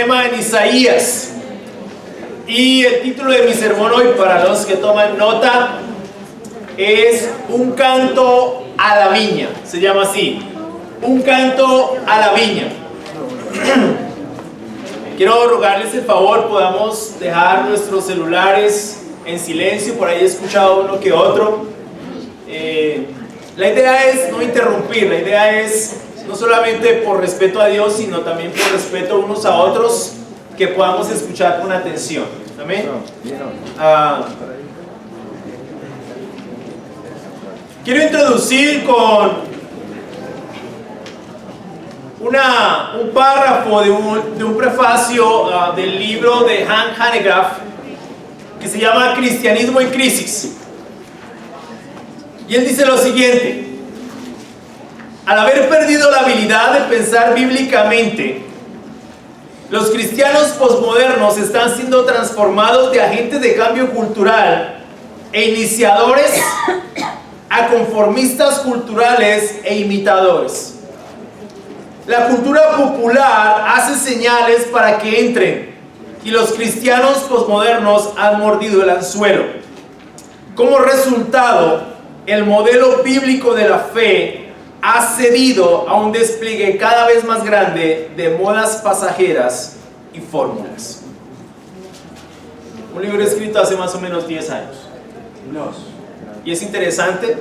tema en Isaías. Y el título de mi sermón hoy, para los que toman nota, es Un canto a la viña. Se llama así, Un canto a la viña. Quiero rogarles el favor, podamos dejar nuestros celulares en silencio. Por ahí he escuchado uno que otro. La idea es no interrumpir, la idea es no solamente por respeto a Dios, sino también por respeto unos a otros, que podamos escuchar con atención. Amén. Quiero introducir con un párrafo de un prefacio del libro de Han Hanegraaff, que se llama Cristianismo en Crisis. Y él dice lo siguiente: al haber perdido la habilidad de pensar bíblicamente, los cristianos posmodernos están siendo transformados de agentes de cambio cultural e iniciadores a conformistas culturales e imitadores. La cultura popular hace señales para que entren, y los cristianos posmodernos han mordido el anzuelo. Como resultado, el modelo bíblico de la fe ha cedido a un despliegue cada vez más grande de modas pasajeras y fórmulas. Un libro escrito hace más o menos 10 años. Y es interesante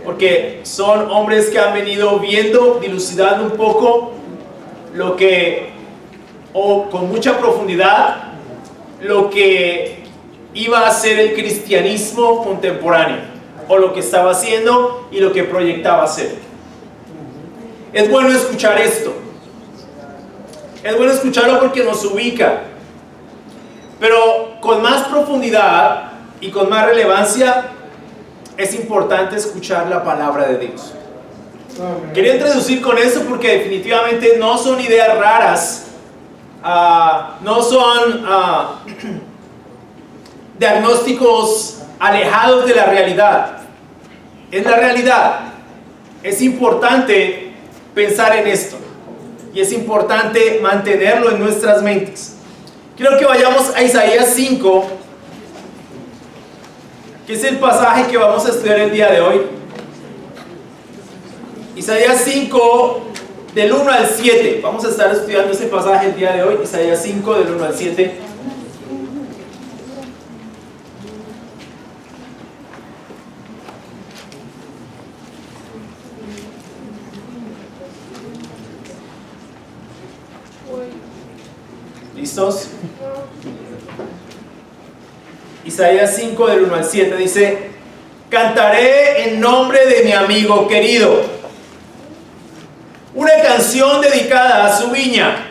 porque son hombres que han venido viendo, dilucidando un poco lo que, o con mucha profundidad, lo que iba a ser el cristianismo contemporáneo, o lo que estaba haciendo y lo que proyectaba hacer. Es bueno escuchar esto. Es bueno escucharlo porque nos ubica. Pero con más profundidad y con más relevancia, es importante escuchar la palabra de Dios. Quería introducir con eso porque definitivamente no son ideas raras, no son diagnósticos alejados de la realidad. Es la realidad. Es importante pensar en esto y es importante mantenerlo en nuestras mentes. Quiero que vayamos a Isaías 5, que es el pasaje que vamos a estudiar el día de hoy. Isaías 5, del 1 al 7. Vamos a estar estudiando este pasaje el día de hoy. Isaías 5, del 1 al 7. ¿Listos? Isaías 5 del 1 al 7 dice: cantaré en nombre de mi amigo querido, una canción dedicada a su viña.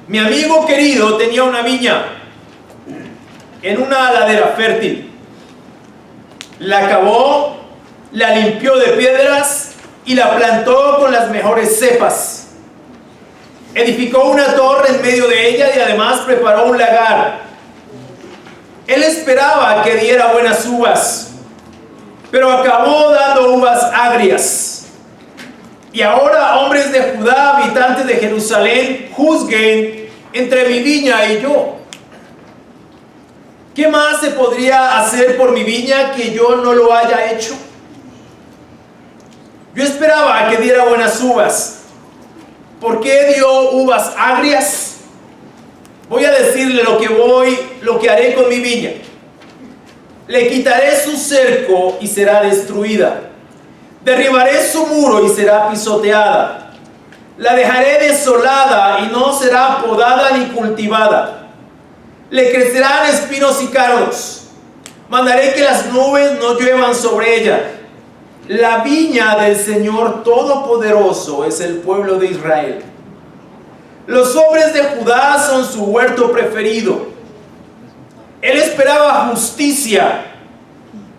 Mi amigo querido tenía una viña en una ladera fértil. La cavó, la limpió de piedras y la plantó con las mejores cepas. Edificó una torre en medio de ella y además preparó un lagar. Él esperaba que diera buenas uvas, pero acabó dando uvas agrias. Y ahora, hombres de Judá, habitantes de Jerusalén, juzguen entre mi viña y yo. ¿Qué más se podría hacer por mi viña que yo no lo haya hecho? Yo esperaba que diera buenas uvas. ¿Por qué dio uvas agrias? Voy a decirle lo que haré con mi viña. Le quitaré su cerco y será destruida. Derribaré su muro y será pisoteada. La dejaré desolada y no será podada ni cultivada. Le crecerán espinos y cardos. Mandaré que las nubes no lluevan sobre ella. La viña del Señor Todopoderoso es el pueblo de Israel. Los hombres de Judá son su huerto preferido. Él esperaba justicia,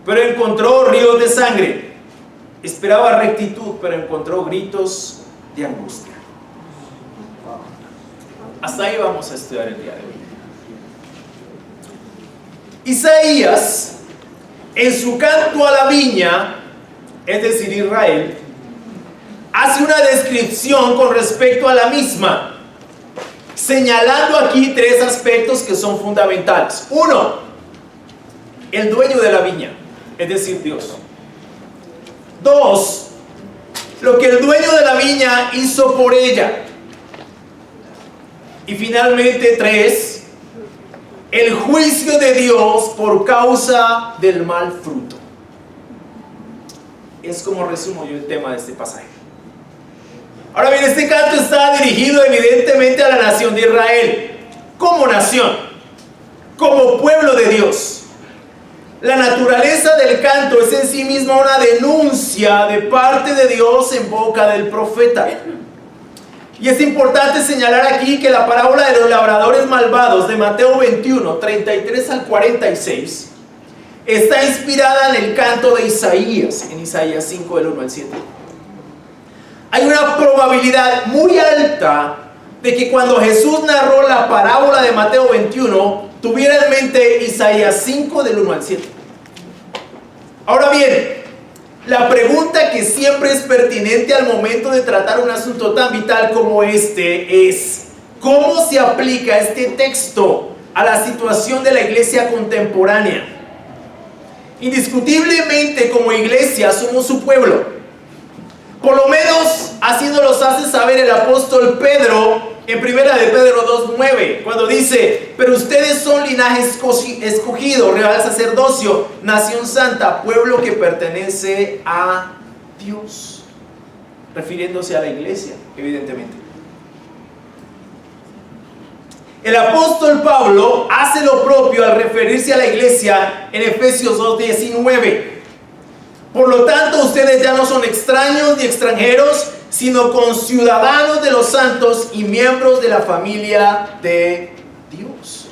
pero encontró ríos de sangre. Esperaba rectitud, pero encontró gritos de angustia. Hasta ahí vamos a estudiar el día de hoy. Isaías, en su canto a la viña, es decir, Israel, hace una descripción con respecto a la misma. señalando aquí tres aspectos que son fundamentales. Uno, el dueño de la viña, es decir, Dios. Dos, lo que el dueño de la viña hizo por ella. Y finalmente, tres, el juicio de Dios por causa del mal fruto. Es como resumo yo el tema de este pasaje. Ahora bien, este canto está dirigido evidentemente a la nación de Israel, como nación, como pueblo de Dios. La naturaleza del canto es en sí misma una denuncia de parte de Dios en boca del profeta. Y es importante señalar aquí que la parábola de los labradores malvados de Mateo 21, 33 al 46, está inspirada en el canto de Isaías, en Isaías 5, del 1 al 7. Hay una probabilidad muy alta de que cuando Jesús narró la parábola de Mateo 21, tuviera en mente Isaías 5, del 1 al 7. Ahora bien, la pregunta que siempre es pertinente al momento de tratar un asunto tan vital como este es: ¿cómo se aplica este texto a la situación de la iglesia contemporánea? Indiscutiblemente, como iglesia somos su pueblo. Por lo menos así nos los hace saber el apóstol Pedro en 1 de Pedro 2:9, cuando dice: pero ustedes son linaje escogido, real sacerdocio, nación santa, pueblo que pertenece a Dios, refiriéndose a la iglesia, evidentemente. El apóstol Pablo hace lo propio al referirse a la iglesia en Efesios 2:19. Por lo tanto, ustedes ya no son extraños ni extranjeros, sino conciudadanos de los santos y miembros de la familia de Dios,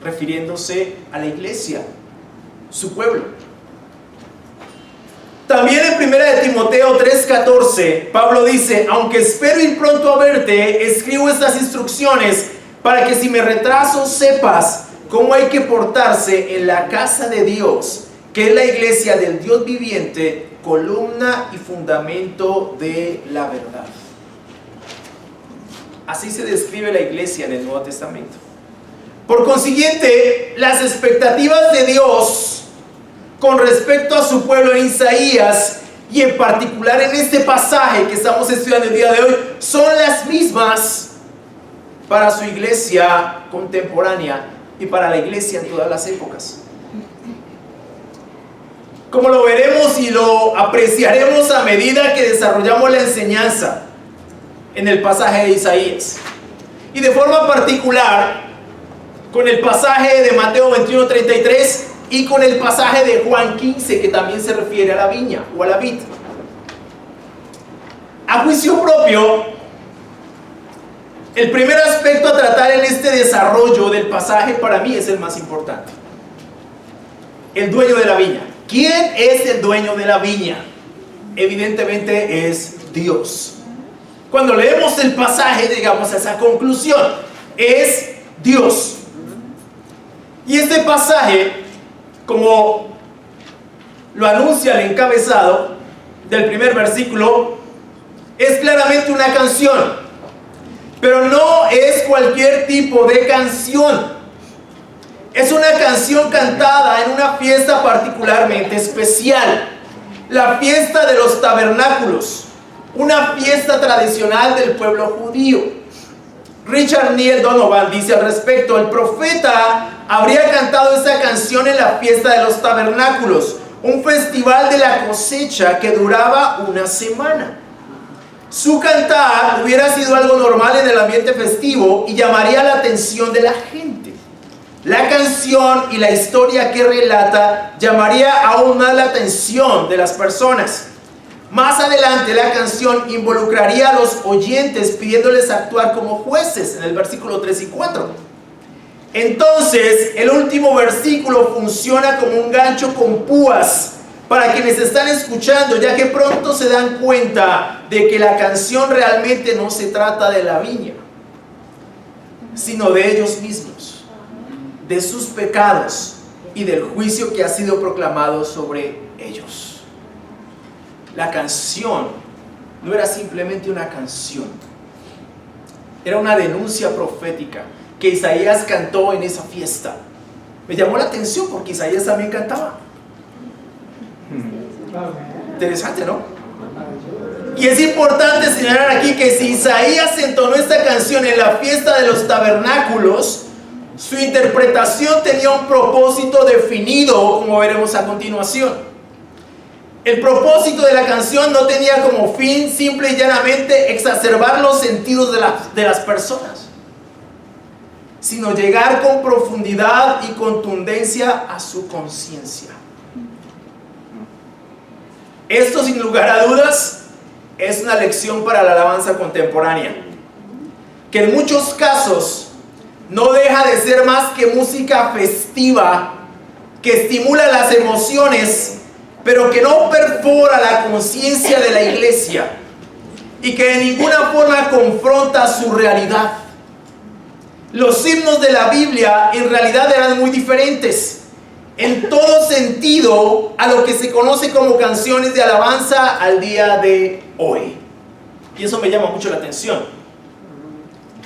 refiriéndose a la iglesia, su pueblo. También en 1 de Timoteo 3:14, Pablo dice: aunque espero ir pronto a verte, escribo estas instrucciones para que si me retraso sepas cómo hay que portarse en la casa de Dios, que es la iglesia del Dios viviente, columna y fundamento de la verdad. Así se describe la iglesia en el Nuevo Testamento. Por consiguiente, las expectativas de Dios con respecto a su pueblo en Isaías, y en particular en este pasaje que estamos estudiando el día de hoy, son las mismas para su iglesia contemporánea y para la iglesia en todas las épocas. Como lo veremos y lo apreciaremos a medida que desarrollamos la enseñanza en el pasaje de Isaías. Y de forma particular, con el pasaje de Mateo 21:33 y con el pasaje de Juan 15, que también se refiere a la viña o a la vid. A juicio propio, el primer aspecto a tratar en este desarrollo del pasaje para mí es el más importante: el dueño de la viña. ¿Quién es el dueño de la viña? Evidentemente es Dios. Cuando leemos el pasaje llegamos a esa conclusión: es Dios. Y este pasaje, como lo anuncia el encabezado del primer versículo, es claramente una canción, pero no es cualquier tipo de canción. Es una canción cantada en una fiesta particularmente especial, la fiesta de los tabernáculos, una fiesta tradicional del pueblo judío. Richard Neal Donovan dice al respecto: el profeta habría cantado esta canción en la fiesta de los tabernáculos, un festival de la cosecha que duraba una semana. Su cantar hubiera sido algo normal en el ambiente festivo y llamaría la atención de la gente. La canción y la historia que relata llamaría aún más la atención de las personas. Más adelante la canción involucraría a los oyentes pidiéndoles actuar como jueces en el versículo 3 y 4. Entonces el último versículo funciona como un gancho con púas para quienes están escuchando, ya que pronto se dan cuenta de que la canción realmente no se trata de la viña, sino de ellos mismos, de sus pecados y del juicio que ha sido proclamado sobre ellos. La canción no era simplemente una canción. Era una denuncia profética que Isaías cantó en esa fiesta. Me llamó la atención porque Isaías también cantaba. Interesante, ¿no? Y es importante señalar aquí que si Isaías entonó esta canción en la fiesta de los tabernáculos, su interpretación tenía un propósito definido, como veremos a continuación. El propósito de la canción no tenía como fin simple y llanamente exacerbar los sentidos de las personas, sino llegar con profundidad y contundencia a su conciencia. Esto, sin lugar a dudas, es una lección para la alabanza contemporánea, que en muchos casos no deja de ser más que música festiva que estimula las emociones, pero que no perfora la conciencia de la iglesia y que de ninguna forma confronta su realidad. Los himnos de la Biblia en realidad eran muy diferentes en todo sentido a lo que se conoce como canciones de alabanza al día de hoy. Y eso me llama mucho la atención,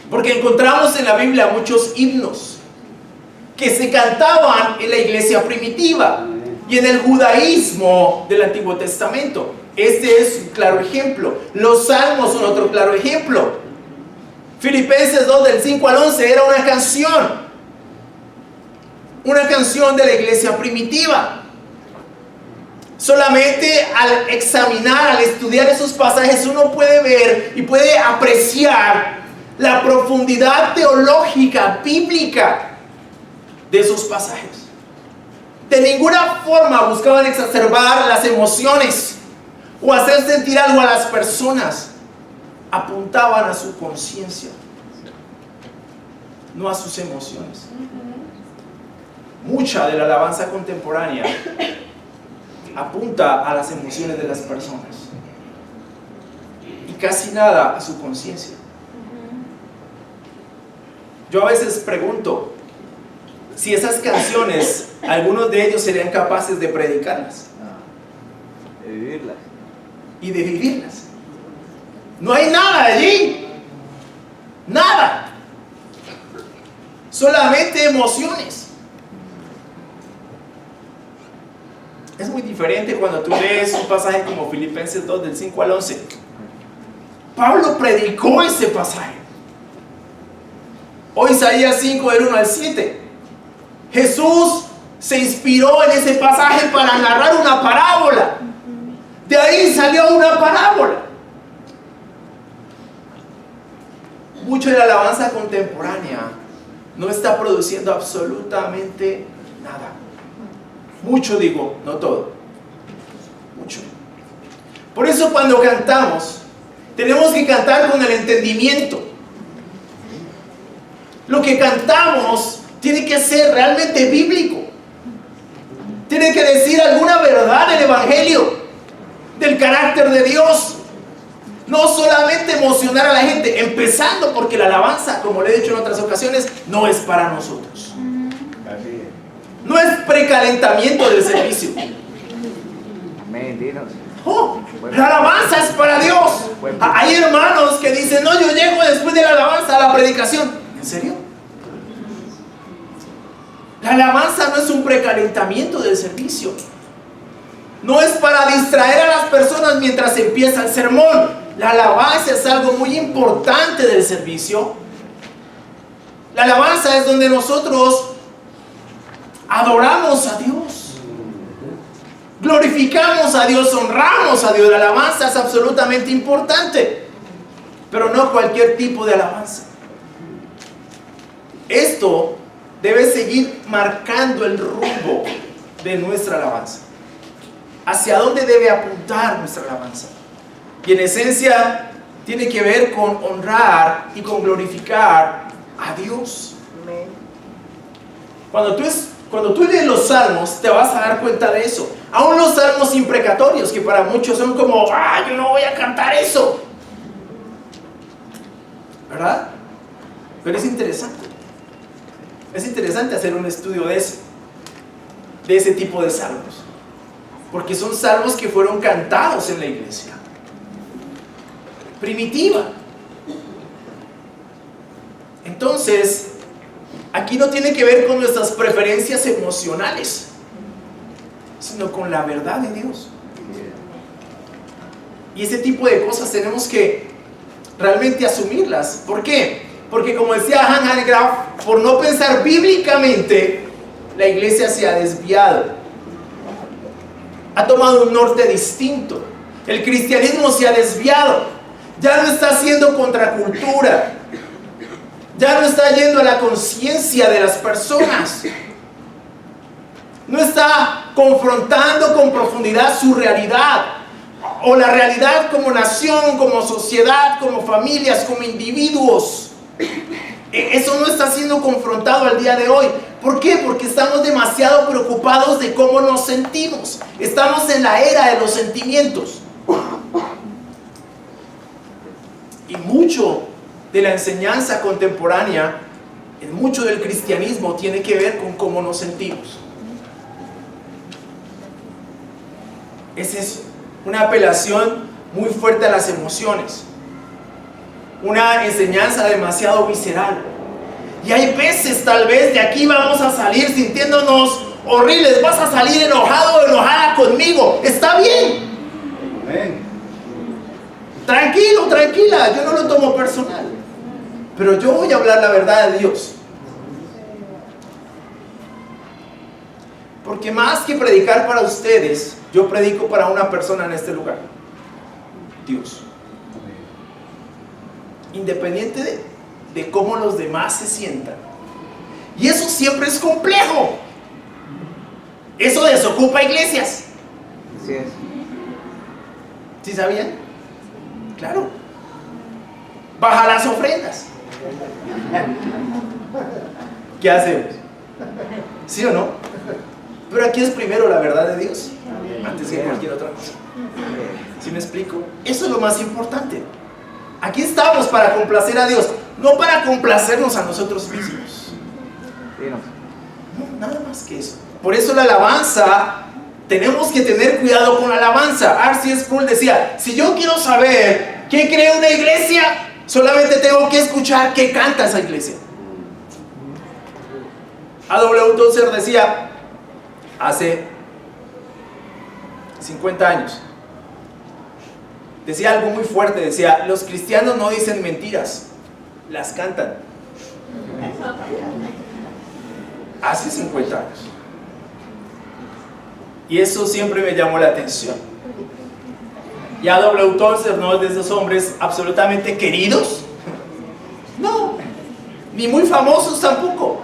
porque encontramos en la Biblia muchos himnos que se cantaban en la iglesia primitiva y en el judaísmo del Antiguo Testamento. Este es un claro ejemplo. Los salmos son otro claro ejemplo. Filipenses 2 del 5 al 11 era una canción de la iglesia primitiva. Solamente al examinar, al estudiar esos pasajes, uno puede ver y puede apreciar la profundidad teológica, bíblica de esos pasajes. De ninguna forma buscaban exacerbar las emociones o hacer sentir algo a las personas. Apuntaban a su conciencia, no a sus emociones. Mucha de la alabanza contemporánea apunta a las emociones de las personas y casi nada a su conciencia. Yo a veces pregunto si esas canciones, algunos de ellos serían capaces de predicarlas, de vivirlas y de vivirlas. No hay nada allí, nada, solamente emociones. Es muy diferente cuando tú lees un pasaje como Filipenses 2 del 5 al 11. Pablo predicó ese pasaje. O Isaías 5 del 1 al 7. Jesús se inspiró en ese pasaje para narrar una parábola. De ahí salió una parábola. Mucho de la alabanza contemporánea no está produciendo absolutamente nada. Mucho, digo, no todo. Mucho. Por eso cuando cantamos, tenemos que cantar con el entendimiento. Lo que cantamos tiene que ser realmente bíblico. Tiene que decir alguna verdad del Evangelio, del carácter de Dios. No solamente emocionar a la gente, empezando porque la alabanza, como le he dicho en otras ocasiones, no es para nosotros. No es precalentamiento del servicio. Oh, la alabanza es para Dios. Hay hermanos que dicen, no, yo llego después de la alabanza a la predicación. ¿En serio? La alabanza no es un precalentamiento del servicio. No es para distraer a las personas mientras empieza el sermón. La alabanza es algo muy importante del servicio. La alabanza es donde nosotros adoramos a Dios, glorificamos a Dios, honramos a Dios. La alabanza es absolutamente importante, pero no cualquier tipo de alabanza. Esto debe seguir marcando el rumbo de nuestra alabanza. ¿Hacia dónde debe apuntar nuestra alabanza? Y en esencia tiene que ver con honrar y con glorificar a Dios. Cuando tú lees los salmos, te vas a dar cuenta de eso. Aún los salmos imprecatorios, que para muchos son como, yo no voy a cantar eso, ¿verdad? Pero es interesante. Es interesante hacer un estudio de ese tipo de salmos, porque son salmos que fueron cantados en la iglesia primitiva. Entonces, aquí no tiene que ver con nuestras preferencias emocionales, sino con la verdad de Dios. Y ese tipo de cosas tenemos que realmente asumirlas. ¿Por qué? Porque como decía Han Hanegraaff, por no pensar bíblicamente, la iglesia se ha desviado. Ha tomado un norte distinto. El cristianismo se ha desviado. Ya no está haciendo contracultura. Ya no está yendo a la conciencia de las personas. No está confrontando con profundidad su realidad, o la realidad como nación, como sociedad, como familias, como individuos. Eso no está siendo confrontado al día de hoy. ¿Por qué? Porque estamos demasiado preocupados de cómo nos sentimos. Estamos en la era de los sentimientos. Y mucho de la enseñanza contemporánea, mucho del cristianismo tiene que ver con cómo nos sentimos. Es eso, una apelación muy fuerte a las emociones, una enseñanza demasiado visceral. Y hay veces, tal vez, de aquí vamos a salir sintiéndonos horribles. Vas a salir enojado o enojada conmigo. Está bien. Amén. Tranquilo, tranquila, yo no lo tomo personal. Pero yo voy a hablar la verdad de Dios. Porque más que predicar para ustedes, yo predico para una persona en este lugar: Dios. Independiente de cómo los demás se sientan. Y eso siempre es complejo. Eso desocupa iglesias. Así es. ¿Sí sabían? Claro. Baja las ofrendas. ¿Qué hacemos? ¿Sí o no? Pero aquí es primero la verdad de Dios antes que cualquier otra cosa. ¿Sí me explico? Eso es lo más importante. Aquí estamos para complacer a Dios, no para complacernos a nosotros mismos. No, nada más que eso. Por eso la alabanza, tenemos que tener cuidado con la alabanza. R.C. Sproul decía: si yo quiero saber qué cree una iglesia, solamente tengo que escuchar qué canta esa iglesia. A.W. Tozer decía, hace 50 años, decía algo muy fuerte. Decía: los cristianos no dicen mentiras, las cantan. Hace 50 años. Y eso siempre me llamó la atención. Y A.W. Tozer no es de esos hombres absolutamente queridos, no, ni muy famosos tampoco.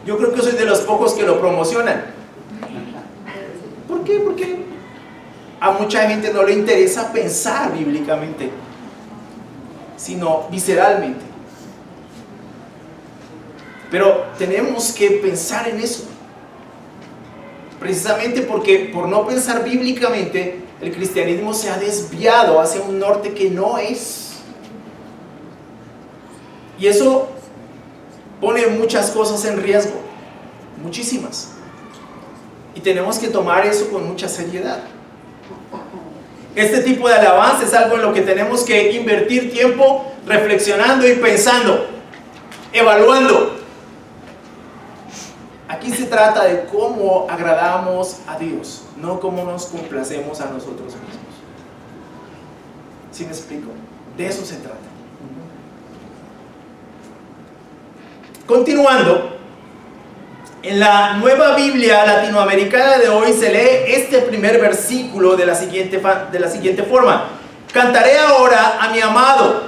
Yo creo que soy de los pocos que lo promocionan. ¿Por qué? Porque a mucha gente no le interesa pensar bíblicamente, sino visceralmente. Pero tenemos que pensar en eso, precisamente porque por no pensar bíblicamente, el cristianismo se ha desviado hacia un norte que no es. Y eso pone muchas cosas en riesgo, muchísimas. Y tenemos que tomar eso con mucha seriedad. Este tipo de alabanza es algo en lo que tenemos que invertir tiempo reflexionando y pensando, evaluando. Aquí se trata de cómo agradamos a Dios, no cómo nos complacemos a nosotros mismos. ¿Sí me explico? De eso se trata. Continuando, en la Nueva Biblia Latinoamericana de hoy se lee este primer versículo de la siguiente forma: cantaré ahora a mi amado,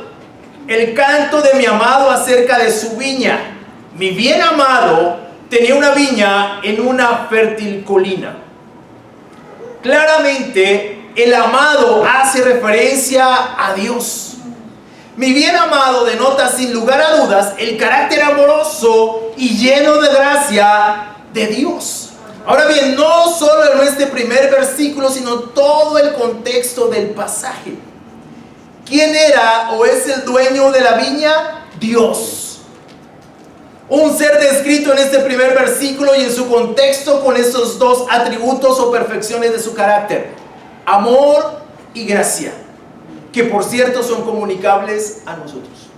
el canto de mi amado acerca de su viña. Mi bien amado tenía una viña en una fértil colina. Claramente, el amado hace referencia a Dios. Mi bien amado denota sin lugar a dudas el carácter amoroso y lleno de gracia de Dios. Ahora bien, no solo en este primer versículo, sino todo el contexto del pasaje. ¿Quién era o es el dueño de la viña? Dios. Un ser descrito en este primer versículo y en su contexto con estos dos atributos o perfecciones de su carácter: amor y gracia, que por cierto son comunicables a nosotros.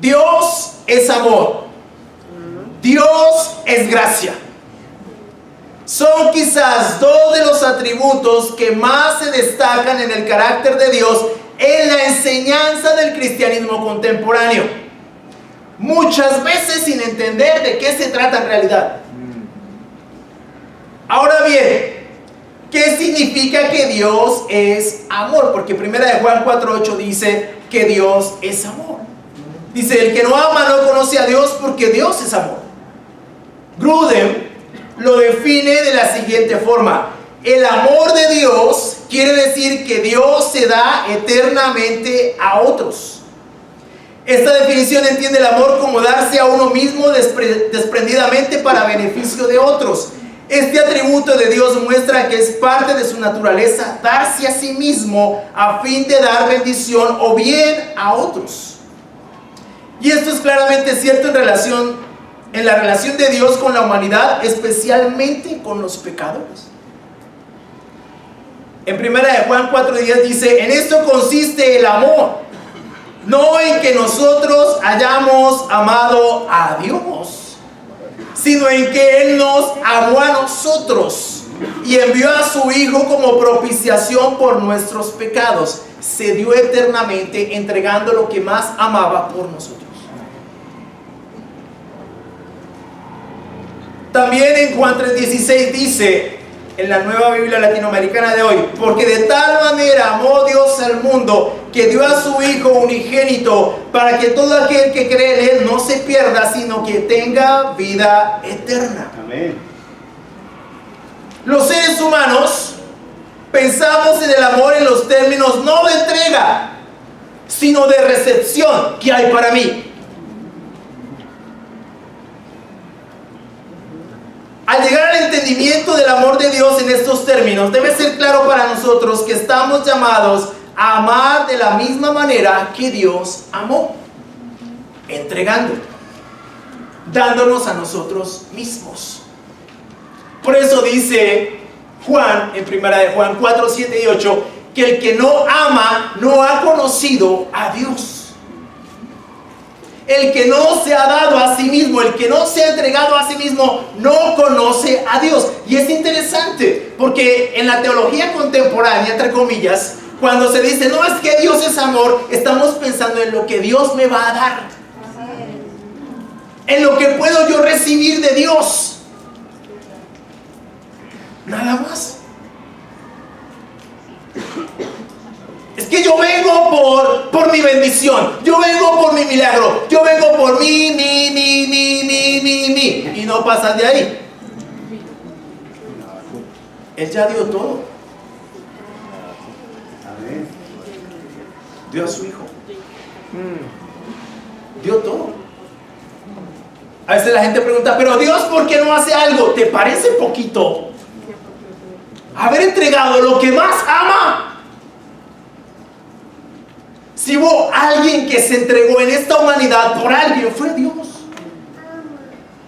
Dios es amor. Dios es gracia. Son quizás dos de los atributos que más se destacan en el carácter de Dios en la enseñanza del cristianismo contemporáneo. Muchas veces sin entender de qué se trata en realidad. Ahora bien, ¿qué significa que Dios es amor? Porque 1 Juan 4:8 dice que Dios es amor. Dice, el que no ama no conoce a Dios porque Dios es amor. Grudem lo define de la siguiente forma: el amor de Dios quiere decir que Dios se da eternamente a otros. Esta definición entiende el amor como darse a uno mismo desprendidamente para beneficio de otros. Este atributo de Dios muestra que es parte de su naturaleza darse a sí mismo a fin de dar bendición o bien a otros. Y esto es claramente cierto en la relación de Dios con la humanidad, especialmente con los pecadores. En 1 Juan 4:10 dice, en esto consiste el amor, no en que nosotros hayamos amado a Dios, sino en que Él nos amó a nosotros y envió a su Hijo como propiciación por nuestros pecados. Se dio eternamente entregando lo que más amaba por nosotros. También en Juan 3:16 dice, en la Nueva Biblia Latinoamericana de hoy, porque de tal manera amó Dios al mundo que dio a su Hijo unigénito para que todo aquel que cree en Él no se pierda, sino que tenga vida eterna. Amén. Los seres humanos pensamos en el amor en los términos no de entrega, sino de recepción. ¿Qué hay para mí? Al llegar al entendimiento del amor de Dios en estos términos, debe ser claro para nosotros que estamos llamados a amar de la misma manera que Dios amó, entregando, dándonos a nosotros mismos. Por eso dice Juan, en 1 Juan 4, 7 y 8, que el que no ama no ha conocido a Dios. El que no se ha dado a sí mismo, el que no se ha entregado a sí mismo, no conoce a Dios. Y es interesante, porque en la teología contemporánea, entre comillas, cuando se dice, no, es que Dios es amor, estamos pensando en lo que Dios me va a dar, en lo que puedo yo recibir de Dios. Nada más. Es que yo vengo por mi bendición, yo vengo por mi milagro, yo vengo por mi. Y no pasan de ahí. Él ya dio todo. Amén. Dio a su Hijo. Dio todo. A veces la gente pregunta, pero Dios, ¿por qué no hace algo? ¿Te parece poquito haber entregado lo que más ama? Si hubo alguien que se entregó en esta humanidad por alguien, fue Dios.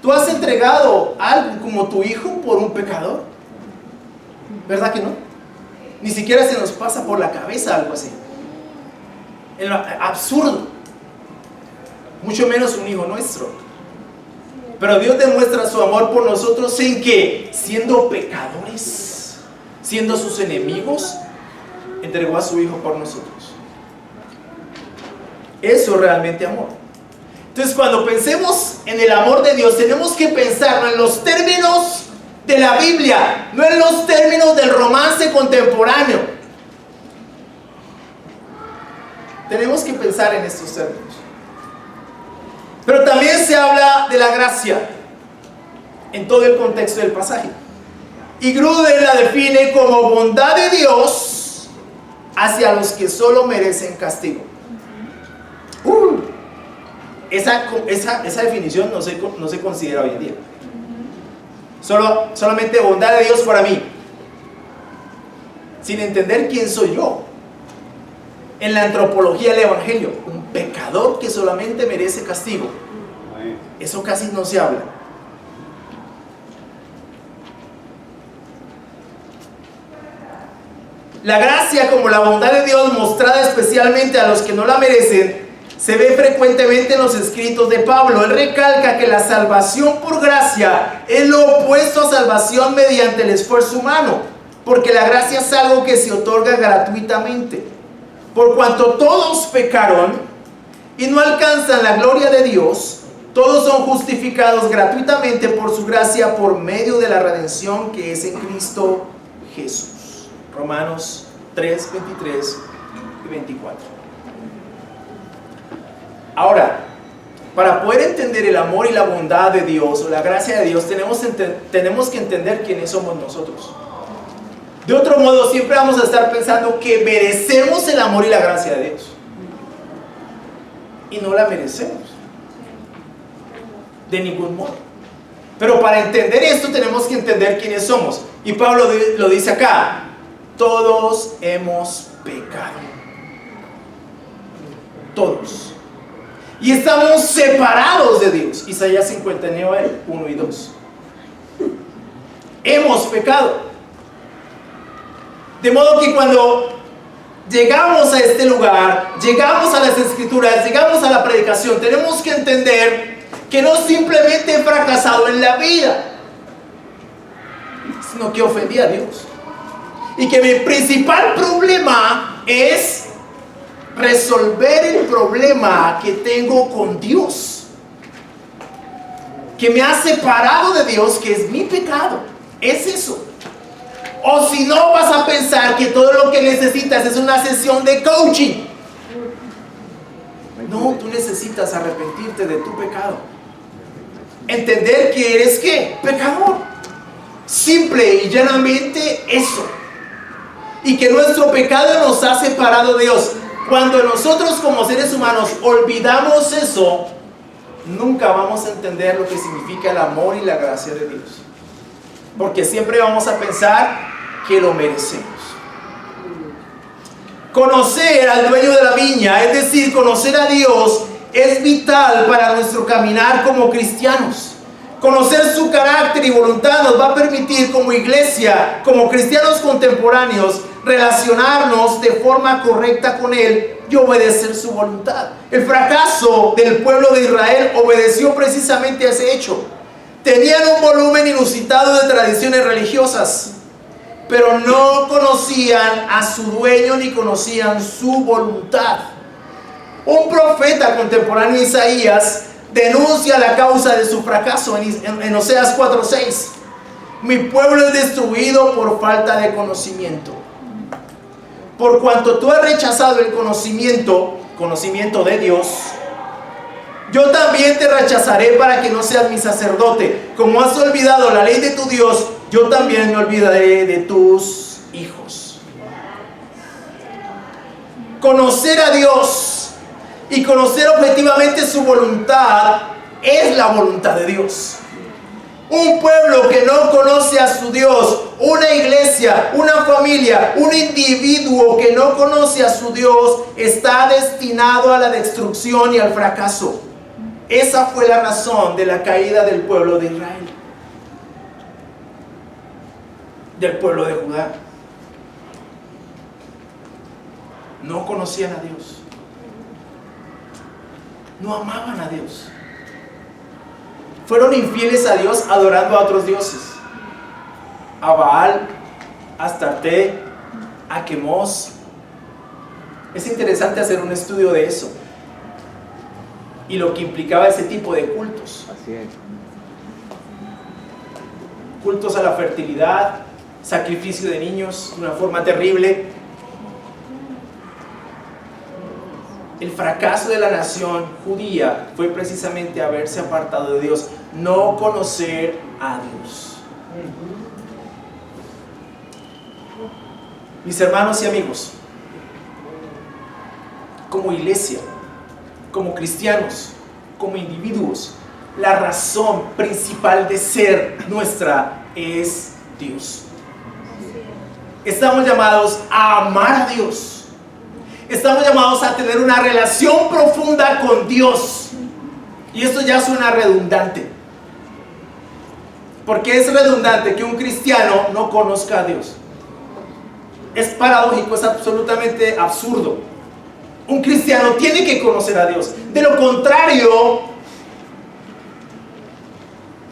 ¿Tú has entregado algo como tu hijo por un pecador? ¿Verdad que no? Ni siquiera se nos pasa por la cabeza algo así. Es absurdo. Mucho menos un hijo nuestro. Pero Dios demuestra su amor por nosotros en que, siendo pecadores, siendo sus enemigos, entregó a su Hijo por nosotros. Eso es realmente amor. Entonces, cuando pensemos en el amor de Dios, tenemos que pensarlo en los términos de la Biblia, no en los términos del romance contemporáneo. Tenemos que pensar en estos términos. Pero también se habla de la gracia en todo el contexto del pasaje. Y Grudem la define como bondad de Dios hacia los que solo merecen castigo. Esa definición no se considera hoy en día. Solamente bondad de Dios para mí, sin entender quién soy yo. En la antropología del Evangelio, un pecador que solamente merece castigo. Eso casi no se habla. La gracia, como la bondad de Dios mostrada especialmente a los que no la merecen, se ve frecuentemente en los escritos de Pablo. Él recalca que la salvación por gracia es lo opuesto a salvación mediante el esfuerzo humano, porque la gracia es algo que se otorga gratuitamente. Por cuanto todos pecaron y no alcanzan la gloria de Dios, todos son justificados gratuitamente por su gracia por medio de la redención que es en Cristo Jesús. Romanos 3, 23 y 24. Ahora, para poder entender el amor y la bondad de Dios o la gracia de Dios, tenemos que entender quiénes somos nosotros. De otro modo, siempre vamos a estar pensando que merecemos el amor y la gracia de Dios. Y no la merecemos. De ningún modo. Pero para entender esto tenemos que entender quiénes somos. Y Pablo lo dice acá. Todos hemos pecado. Todos. Y estamos separados de Dios. Isaías 59, 1 y 2. Hemos pecado. De modo que cuando llegamos a este lugar, llegamos a las escrituras, llegamos a la predicación, tenemos que entender que no simplemente he fracasado en la vida, sino que ofendí a Dios. Y que mi principal problema es resolver el problema que tengo con Dios, que me ha separado de Dios, que es mi pecado. Es eso. O si no, vas a pensar que todo lo que necesitas es una sesión de coaching. No, tú necesitas arrepentirte de tu pecado. Entender que eres ¿qué? Pecador. Simple y llanamente eso. Y que nuestro pecado nos ha separado de Dios. Cuando nosotros como seres humanos olvidamos eso, nunca vamos a entender lo que significa el amor y la gracia de Dios. Porque siempre vamos a pensar que lo merecemos. Conocer al dueño de la viña, es decir, conocer a Dios, es vital para nuestro caminar como cristianos. Conocer su carácter y voluntad nos va a permitir como iglesia, como cristianos contemporáneos, relacionarnos de forma correcta con Él y obedecer su voluntad. El fracaso del pueblo de Israel obedeció precisamente a ese hecho. Tenían un volumen inusitado de tradiciones religiosas, pero no conocían a su dueño ni conocían su voluntad. Un profeta contemporáneo, Isaías, denuncia la causa de su fracaso en Oseas 4:6. Mi pueblo es destruido por falta de conocimiento. Por cuanto tú has rechazado el conocimiento de Dios, yo también te rechazaré para que no seas mi sacerdote. Como has olvidado la ley de tu Dios, yo también me olvidaré de tus hijos. Conocer a Dios y conocer objetivamente su voluntad es la voluntad de Dios. Un pueblo que no conoce a su Dios, una iglesia, una familia, un individuo que no conoce a su Dios, está destinado a la destrucción y al fracaso. Esa fue la razón de la caída del pueblo de Israel, del pueblo de Judá. No conocían a Dios, no amaban a Dios. Fueron infieles a Dios adorando a otros dioses, a Baal, a Astarte, a Quemos. Es interesante hacer un estudio de eso y lo que implicaba ese tipo de cultos. Así es. Cultos a la fertilidad, sacrificio de niños de una forma terrible. El fracaso de la nación judía fue precisamente haberse apartado de Dios, no conocer a Dios. Mis hermanos y amigos, como iglesia, como cristianos, como individuos, la razón principal de ser nuestra es Dios. Estamos llamados a amar a Dios. Estamos llamados a tener una relación profunda con Dios. Y esto ya suena redundante. Porque es redundante que un cristiano no conozca a Dios. Es paradójico, es absolutamente absurdo. Un cristiano tiene que conocer a Dios. De lo contrario,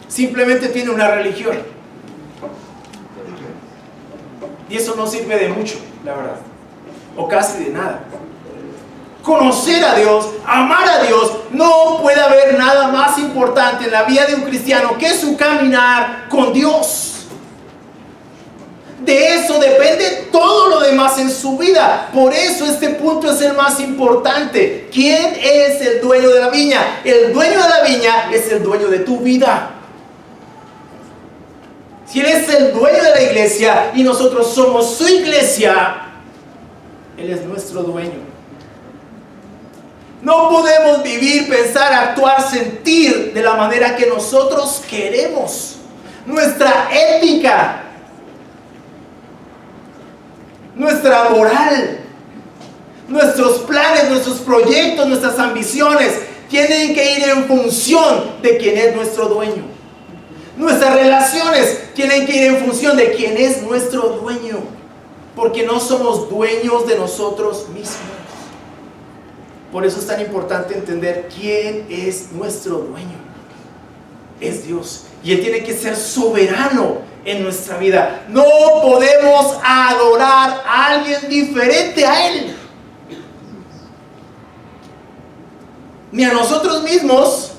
simplemente tiene una religión. Y eso no sirve de mucho, la verdad. O casi de nada. Conocer a Dios, amar a Dios, no puede haber nada más importante en la vida de un cristiano que su caminar con Dios. De eso depende todo lo demás en su vida. Por eso este punto es el más importante. ¿Quién es el dueño de la viña? El dueño de la viña es el dueño de tu vida. Si Él es el dueño de la iglesia y nosotros somos su iglesia, Él es nuestro dueño. No podemos vivir, pensar, actuar, sentir de la manera que nosotros queremos. Nuestra ética, nuestra moral, nuestros planes, nuestros proyectos, nuestras ambiciones tienen que ir en función de quién es nuestro dueño. Nuestras relaciones tienen que ir en función de quién es nuestro dueño, porque no somos dueños de nosotros mismos. Por eso es tan importante entender quién es nuestro dueño. Es Dios. Y Él tiene que ser soberano en nuestra vida. No podemos adorar a alguien diferente a Él. Ni a nosotros mismos,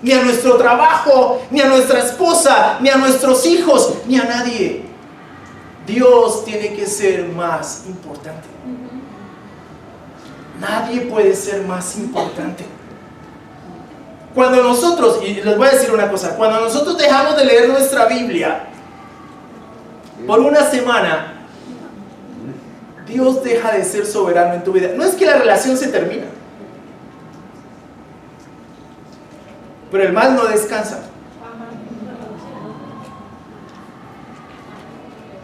ni a nuestro trabajo, ni a nuestra esposa, ni a nuestros hijos, ni a nadie. Dios tiene que ser más importante. Nadie puede ser más importante. Cuando nosotros, y les voy a decir una cosa, cuando nosotros dejamos de leer nuestra Biblia por una semana, Dios deja de ser soberano en tu vida. No es que la relación se termina, pero el mal no descansa.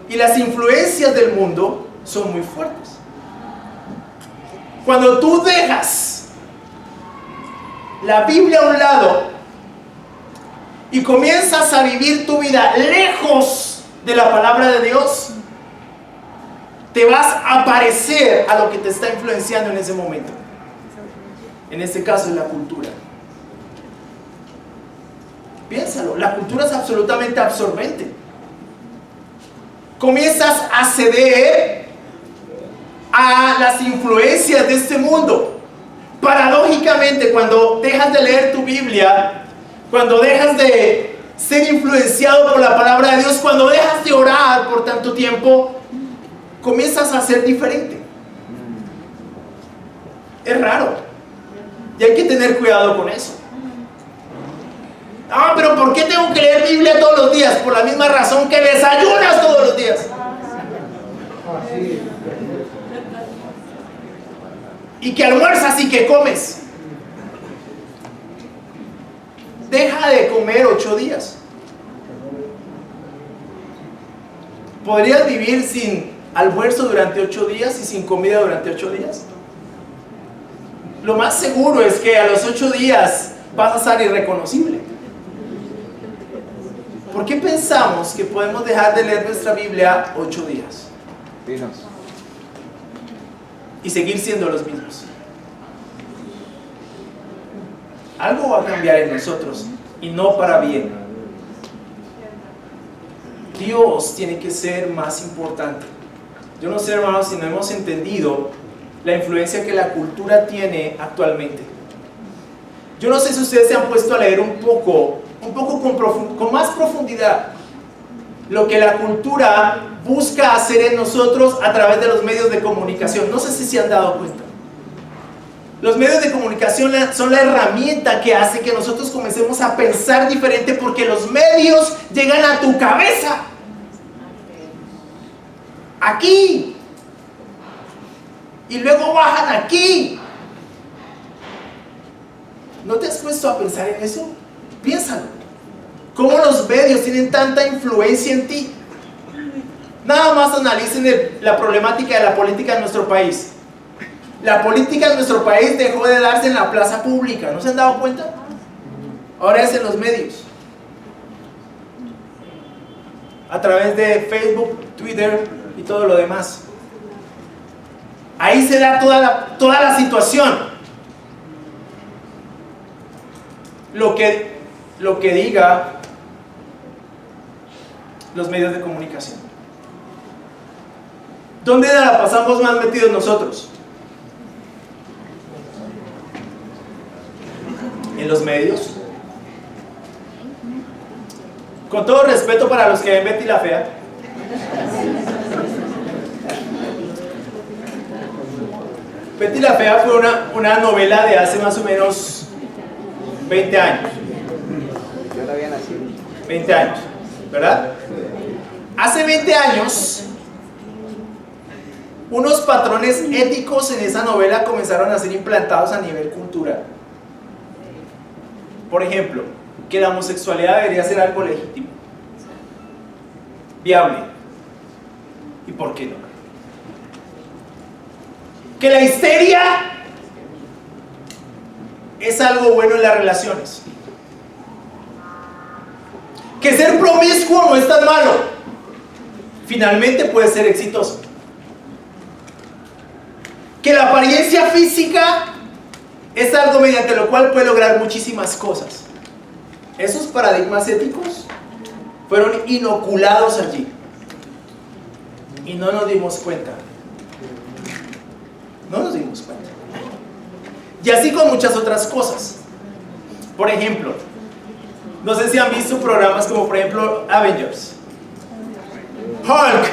Y las influencias del mundo son muy fuertes. Cuando tú dejas la Biblia a un lado y comienzas a vivir tu vida lejos de la palabra de Dios, te vas a parecer a lo que te está influenciando en ese momento. En este caso es la cultura. Piénsalo, la cultura es absolutamente absorbente. Comienzas a ceder a las influencias de este mundo. Paradójicamente, cuando dejas de leer tu Biblia, cuando dejas de ser influenciado por la palabra de Dios, cuando dejas de orar por tanto tiempo, comienzas a ser diferente. Es raro. Y hay que tener cuidado con eso. Ah, pero ¿por qué tengo que leer Biblia todos los días? Por la misma razón que desayunas todos los días. Y que almuerzas y que comes. Deja de comer 8 días. ¿Podrías vivir sin almuerzo durante 8 días y sin comida durante 8 días? Lo más seguro es que a los 8 días vas a estar irreconocible. ¿Por qué pensamos que podemos dejar de leer nuestra Biblia 8 días? Y seguir siendo los mismos. Algo va a cambiar en nosotros y no para bien. Dios tiene que ser más importante. Yo no sé, hermanos, si no hemos entendido la influencia que la cultura tiene actualmente. Yo no sé si ustedes se han puesto a leer un poco con más profundidad lo que la cultura busca hacer en nosotros a través de los medios de comunicación. No sé si se han dado cuenta. Los medios de comunicación son la herramienta que hace que nosotros comencemos a pensar diferente, porque los medios llegan a tu cabeza. Aquí. Y luego bajan aquí. ¿No te has puesto a pensar en eso? Piénsalo. ¿Cómo los medios tienen tanta influencia en ti? Nada más analicen la problemática de la política en nuestro país. La política en nuestro país dejó de darse en la plaza pública. ¿No se han dado cuenta? Ahora es en los medios. A través de Facebook, Twitter y todo lo demás. Ahí se da toda la situación. Lo que diga los medios de comunicación. ¿Dónde la pasamos más metidos nosotros? En los medios. Con todo respeto para los que ven Betty la Fea, Betty la Fea fue una novela de hace más o menos 20 años. Yo no había nacido. 20 años, ¿verdad? Hace 20 años, unos patrones éticos en esa novela comenzaron a ser implantados a nivel cultural. Por ejemplo, que la homosexualidad debería ser algo legítimo, viable. ¿Y por qué no? Que la histeria es algo bueno en las relaciones. Que ser promiscuo no es tan malo. Finalmente puede ser exitoso. Que la apariencia física es algo mediante lo cual puede lograr muchísimas cosas. Esos paradigmas éticos fueron inoculados allí y no nos dimos cuenta. No nos dimos cuenta. Y así con muchas otras cosas. Por ejemplo, no sé si han visto programas como por ejemplo Avengers, Hulk,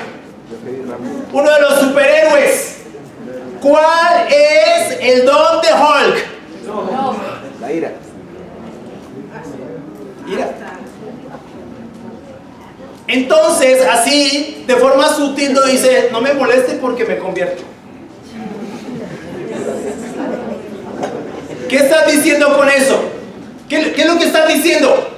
uno de los superhéroes. ¿Cuál es el don de Hulk? La ira. Ira. Entonces, así, de forma sutil, no dice, no me moleste porque me convierto. ¿Qué estás diciendo con eso? ¿Qué es lo que estás diciendo?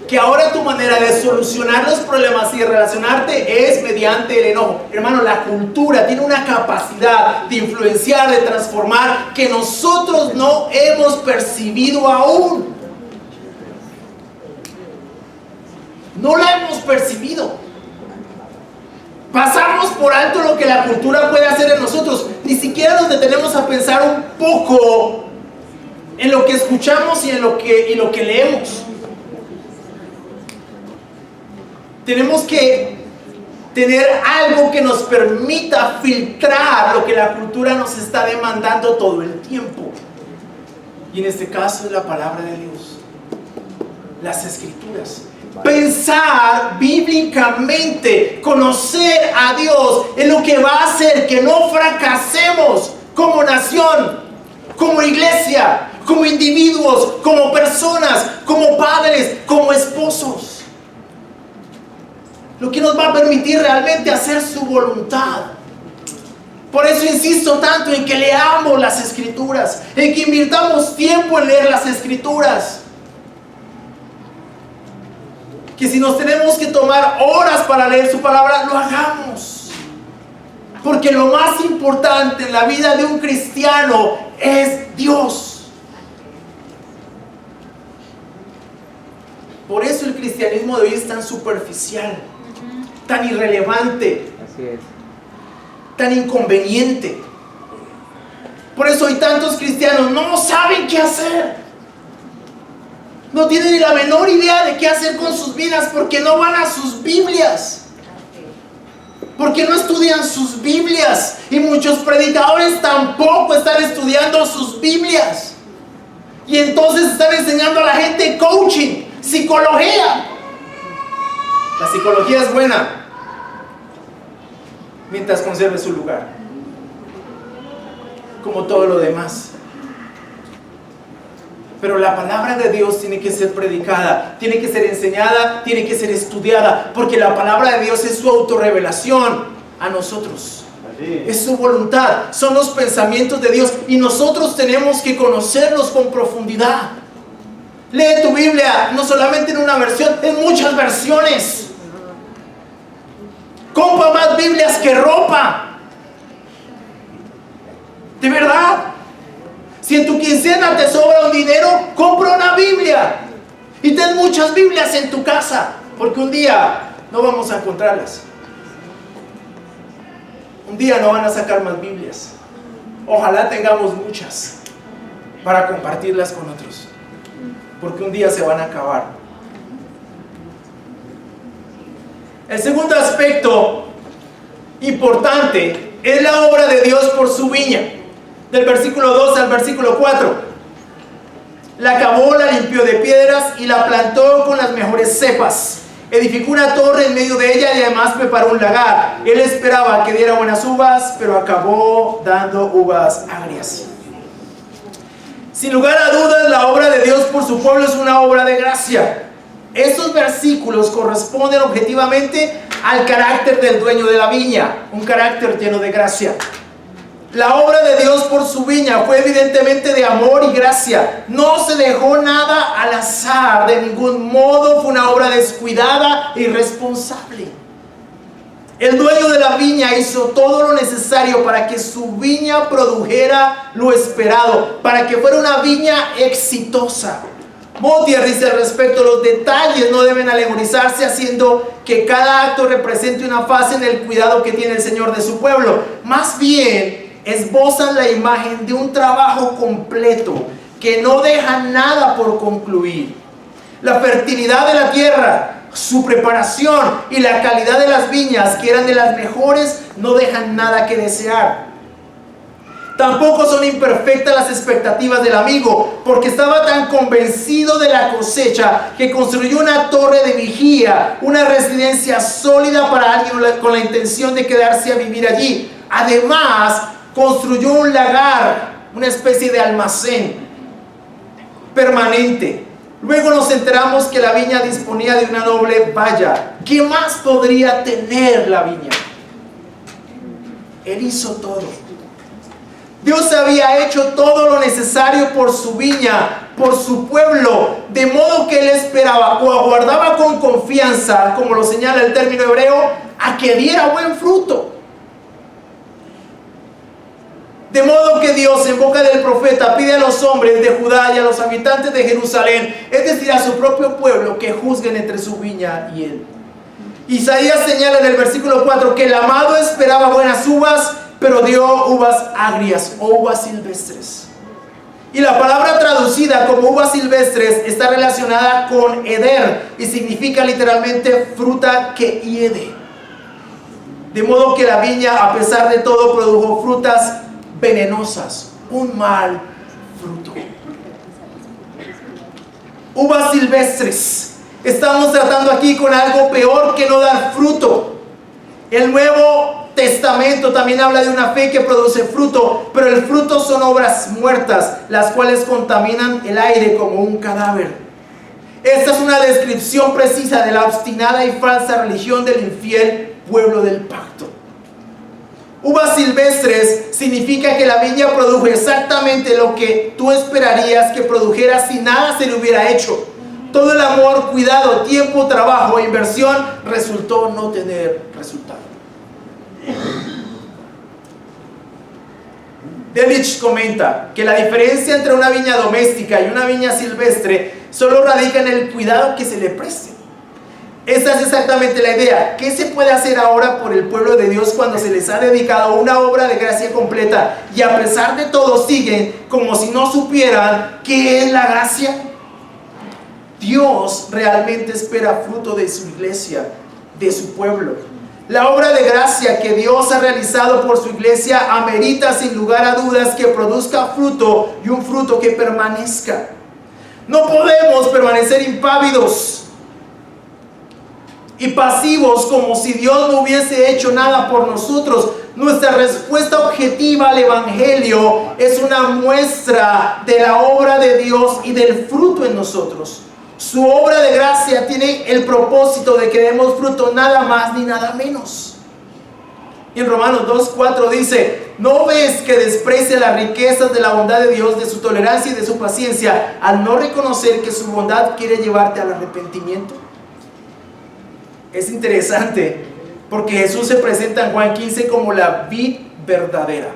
Que ahora tu manera de solucionar los problemas y de relacionarte es mediante el enojo. Hermano, la cultura tiene una capacidad de influenciar, de transformar, que nosotros no hemos percibido aún. No la hemos percibido. Pasamos por alto lo que la cultura puede hacer en nosotros. Ni siquiera nos detenemos a pensar un poco en lo que escuchamos y en lo que leemos. Tenemos que tener algo que nos permita filtrar lo que la cultura nos está demandando todo el tiempo. Y en este caso es la palabra de Dios, las Escrituras. Pensar bíblicamente, conocer a Dios es lo que va a hacer que no fracasemos como nación, como iglesia, como individuos, como personas, como padres, como esposos. Lo que nos va a permitir realmente hacer su voluntad. Por eso insisto tanto en que leamos las Escrituras, en que invirtamos tiempo en leer las Escrituras. Que si nos tenemos que tomar horas para leer su palabra, lo hagamos. Porque lo más importante en la vida de un cristiano es Dios. Por eso el cristianismo de hoy es tan superficial, tan irrelevante, Así es. tan inconveniente. Por eso hoy tantos cristianos no saben qué hacer. No tienen ni la menor idea de qué hacer con sus vidas porque no van a sus Biblias. Porque no estudian sus Biblias. Y muchos predicadores tampoco están estudiando sus Biblias. Y entonces están enseñando a la gente coaching, psicología. La psicología es buena mientras conserve su lugar, como todo lo demás. Pero la palabra de Dios tiene que ser predicada, tiene que ser enseñada, tiene que ser estudiada, porque la palabra de Dios es su autorrevelación a nosotros. Es su voluntad, son los pensamientos de Dios y nosotros tenemos que conocerlos con profundidad. Lee tu Biblia, no solamente en una versión, en muchas versiones. Compra más Biblias que ropa. De verdad. Si en tu quincena te sobra un dinero, compra una Biblia. Y ten muchas Biblias en tu casa, porque un día no vamos a encontrarlas. Un día no van a sacar más Biblias. ojalá tengamos muchas para compartirlas con otros, porque un día se van a acabar. El segundo aspecto importante es la obra de Dios por su viña, del versículo 2 al versículo 4. La cavó, la limpió de piedras y la plantó con las mejores cepas. Edificó una torre en medio de ella y además preparó un lagar. Él esperaba que diera buenas uvas, pero acabó dando uvas agrias. Sin lugar a dudas, la obra de Dios por su pueblo es una obra de gracia. Estos versículos corresponden objetivamente al carácter del dueño de la viña, un carácter lleno de gracia. La obra de Dios por su viña fue evidentemente de amor y gracia. No se dejó nada al azar, de ningún modo fue una obra descuidada e irresponsable. El dueño de la viña hizo todo lo necesario para que su viña produjera lo esperado, para que fuera una viña exitosa. Motier dice al respecto: los detalles no deben alegorizarse, haciendo que cada acto represente una fase en el cuidado que tiene el Señor de su pueblo. Más bien, esbozan la imagen de un trabajo completo que no deja nada por concluir. La fertilidad de la tierra, su preparación y la calidad de las viñas, que eran de las mejores, no dejan nada que desear. Tampoco son imperfectas las expectativas del amigo, porque estaba tan convencido de la cosecha que construyó una torre de vigía, una residencia sólida para alguien con la intención de quedarse a vivir allí. Además, construyó un lagar, una especie de almacén permanente. Luego nos enteramos que la viña disponía de una noble valla. ¿Qué más podría tener la viña? Él hizo todo. Dios había hecho todo lo necesario por su viña, por su pueblo, de modo que él esperaba o aguardaba con confianza, como lo señala el término hebreo, a que diera buen fruto. De modo que Dios, en boca del profeta, pide a los hombres de Judá y a los habitantes de Jerusalén, es decir, a su propio pueblo, que juzguen entre su viña y él. Isaías señala en el versículo 4 que el amado esperaba buenas uvas, pero dio uvas agrias o uvas silvestres. Y la palabra traducida como uvas silvestres está relacionada con heder y significa literalmente fruta que hiede. De modo que la viña, a pesar de todo, produjo frutas venenosas, un mal fruto. Uvas silvestres. Estamos tratando aquí con algo peor que no dar fruto. El Nuevo Testamento también habla de una fe que produce fruto, pero el fruto son obras muertas, las cuales contaminan el aire como un cadáver. Esta es una descripción precisa de la obstinada y falsa religión del infiel pueblo del pacto. Uvas silvestres significa que la viña produjo exactamente lo que tú esperarías que produjera si nada se le hubiera hecho. Todo el amor, cuidado, tiempo, trabajo e inversión resultó no tener resultado. Delitzsch comenta que la diferencia entre una viña doméstica y una viña silvestre solo radica en el cuidado que se le preste. Esta es exactamente la idea. ¿Qué se puede hacer ahora por el pueblo de Dios cuando se les ha dedicado una obra de gracia completa y a pesar de todo siguen como si no supieran qué es la gracia? Dios realmente espera fruto de su iglesia, de su pueblo. La obra de gracia que Dios ha realizado por su iglesia amerita sin lugar a dudas que produzca fruto y un fruto que permanezca. No podemos permanecer impávidos y pasivos como si Dios no hubiese hecho nada por nosotros. Nuestra respuesta objetiva al Evangelio es una muestra de la obra de Dios y del fruto en nosotros. Su obra de gracia tiene el propósito de que demos fruto, nada más ni nada menos. Y en Romanos 2:4 dice: ¿no ves que desprecia las riquezas de la bondad de Dios, de su tolerancia y de su paciencia, al no reconocer que su bondad quiere llevarte al arrepentimiento? Es interesante porque Jesús se presenta en Juan 15 como la vid verdadera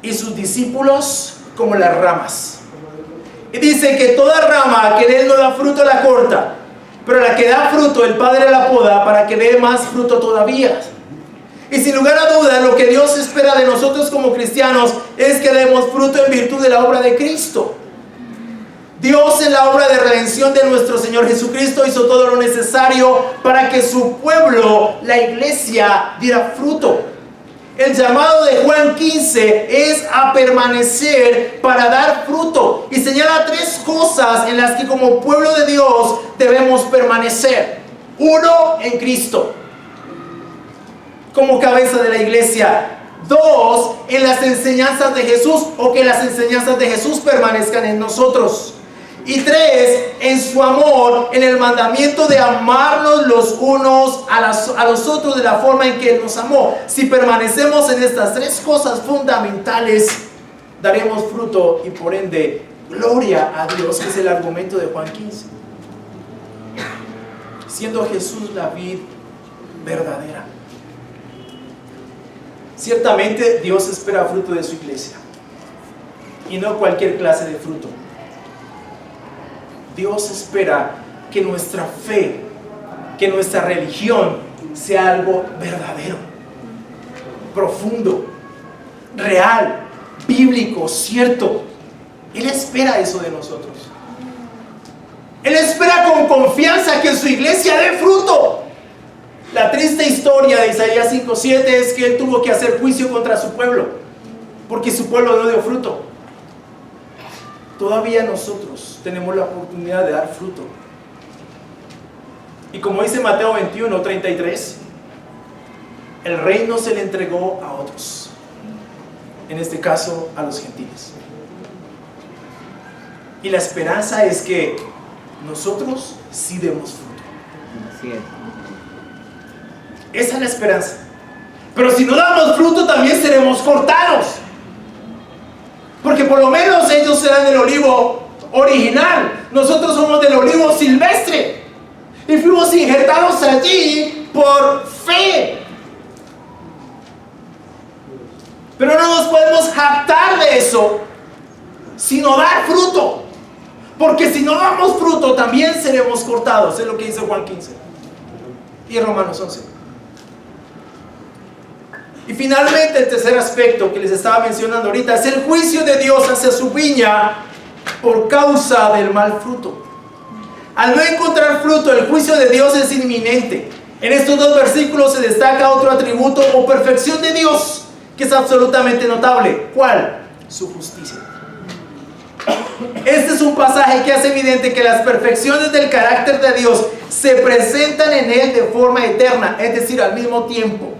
y sus discípulos como las ramas. Y dice que toda rama que en él no da fruto la corta, pero la que da fruto el Padre la poda para que dé más fruto todavía. Y sin lugar a dudas, lo que Dios espera de nosotros como cristianos es que demos fruto en virtud de la obra de Cristo. Dios, en la obra de redención de nuestro Señor Jesucristo, hizo todo lo necesario para que su pueblo, la iglesia, diera fruto. El llamado de Juan 15 es a permanecer para dar fruto. Y señala 3 cosas en las que como pueblo de Dios debemos permanecer. 1, en Cristo, como cabeza de la iglesia. 2, en las enseñanzas de Jesús, o que las enseñanzas de Jesús permanezcan en nosotros. Y 3, en su amor, en el mandamiento de amarnos los unos a los otros de la forma en que Él nos amó. Si permanecemos en estas 3 cosas fundamentales, daremos fruto y por ende gloria a Dios, que es el argumento de Juan 15. Siendo Jesús la vid verdadera. Ciertamente Dios espera fruto de su iglesia, y no cualquier clase de fruto. Dios espera que nuestra fe, que nuestra religión sea algo verdadero, profundo, real, bíblico, cierto. Él espera eso de nosotros. Él espera con confianza que su iglesia dé fruto. La triste historia de Isaías 5:7 es que Él tuvo que hacer juicio contra su pueblo, porque su pueblo no dio fruto. Todavía nosotros tenemos la oportunidad de dar fruto. Y como dice Mateo 21:33, el reino se le entregó a otros, en este caso a los gentiles. Y la esperanza es que nosotros sí demos fruto. Así es. Esa es la esperanza. Pero si no damos fruto, también seremos cortados. Porque por lo menos ellos serán del olivo original. Nosotros somos del olivo silvestre. Y fuimos injertados allí por fe. Pero no nos podemos jactar de eso, sino dar fruto. Porque si no damos fruto, también seremos cortados. Es lo que dice Juan 15 y Romanos 11. Y finalmente, el tercer aspecto que les estaba mencionando ahorita es el juicio de Dios hacia su viña por causa del mal fruto. Al no encontrar fruto, el juicio de Dios es inminente. En estos 2 versículos se destaca otro atributo o perfección de Dios que es absolutamente notable. ¿Cuál? Su justicia. Este es un pasaje que hace evidente que las perfecciones del carácter de Dios se presentan en Él de forma eterna, es decir, al mismo tiempo.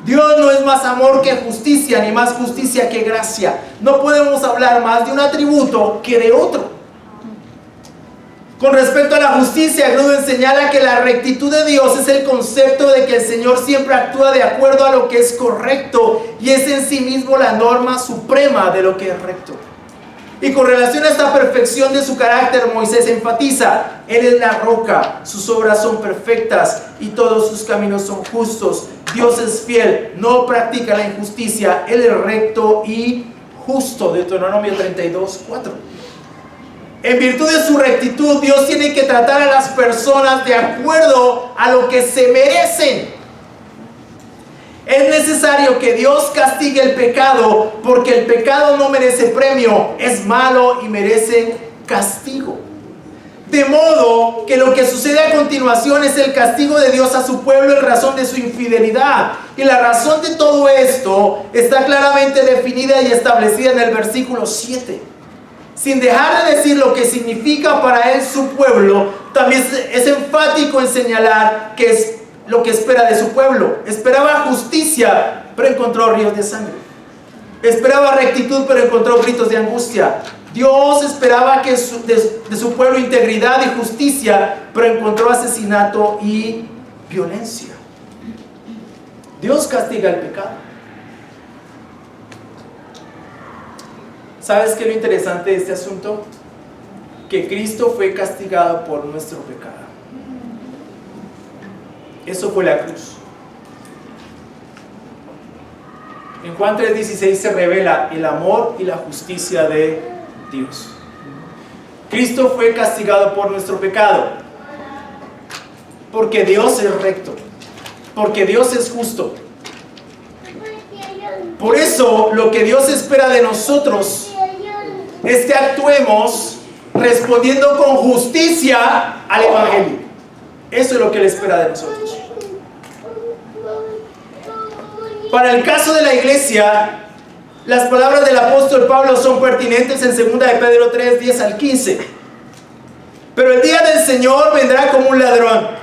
Dios no es más amor que justicia, ni más justicia que gracia. No podemos hablar más de un atributo que de otro. Con respecto a la justicia, Gruden señala que la rectitud de Dios es el concepto de que el Señor siempre actúa de acuerdo a lo que es correcto y es en sí mismo la norma suprema de lo que es recto. Y con relación a esta perfección de su carácter, Moisés enfatiza: Él es la roca, sus obras son perfectas y todos sus caminos son justos. Dios es fiel, no practica la injusticia, Él es recto y justo. Deuteronomio 32:4. En virtud de su rectitud, Dios tiene que tratar a las personas de acuerdo a lo que se merecen. Es necesario que Dios castigue el pecado, porque el pecado no merece premio, es malo y merece castigo. De modo que lo que sucede a continuación es el castigo de Dios a su pueblo en razón de su infidelidad. Y la razón de todo esto está claramente definida y establecida en el versículo 7. Sin dejar de decir lo que significa para él su pueblo, también es enfático en señalar que es lo que espera de su pueblo. Esperaba justicia, pero encontró ríos de sangre. Esperaba rectitud, pero encontró gritos de angustia. Dios esperaba de su pueblo integridad y justicia, pero encontró asesinato y violencia. Dios castiga el pecado. ¿Sabes qué es lo interesante de este asunto? Que Cristo fue castigado por nuestro pecado. Eso fue la cruz. En Juan 3:16 se revela el amor y la justicia de Dios. Cristo fue castigado por nuestro pecado, porque Dios es recto, porque Dios es justo, Por eso, lo que Dios espera de nosotros es que actuemos respondiendo con justicia al Evangelio. Eso es lo que Él espera de nosotros. Para el caso de la iglesia, las palabras del apóstol Pablo son pertinentes en 2 de Pedro 3, 10 al 15. Pero el día del Señor vendrá como un ladrón.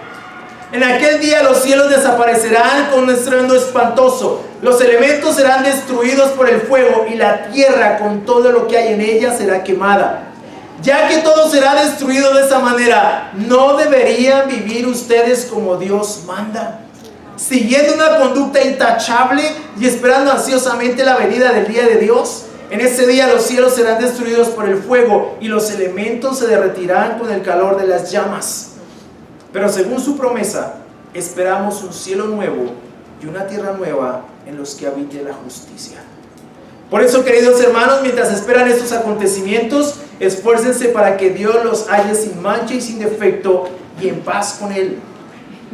En aquel día los cielos desaparecerán con un estruendo espantoso. Los elementos serán destruidos por el fuego y la tierra con todo lo que hay en ella será quemada. Ya que todo será destruido de esa manera, ¿no deberían vivir ustedes como Dios manda? Siguiendo una conducta intachable y esperando ansiosamente la venida del día de Dios. En ese día los cielos serán destruidos por el fuego y los elementos se derretirán con el calor de las llamas. Pero según su promesa, esperamos un cielo nuevo y una tierra nueva en los que habite la justicia. Por eso, queridos hermanos, mientras esperan estos acontecimientos, esfuércense para que Dios los halle sin mancha y sin defecto y en paz con Él.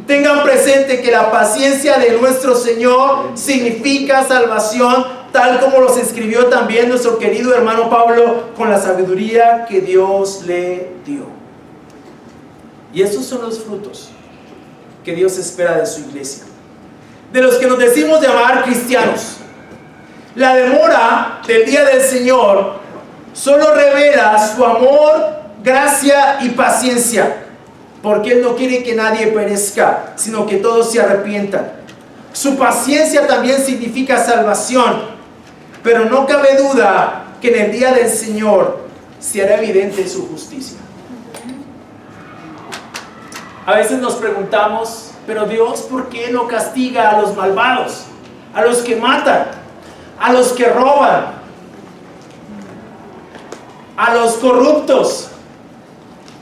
Tengan presente que la paciencia de nuestro Señor significa salvación, tal como los escribió también nuestro querido hermano Pablo con la sabiduría que Dios le dio. Y esos son los frutos que Dios espera de su iglesia, de los que nos decimos llamar cristianos. La demora del día del Señor solo revela su amor, gracia y paciencia, porque Él no quiere que nadie perezca, sino que todos se arrepientan. Su paciencia también significa salvación, pero no cabe duda que en el día del Señor se hará evidente su justicia. A veces nos preguntamos, pero Dios, ¿por qué no castiga a los malvados, a los que matan, a los que roban, a los corruptos?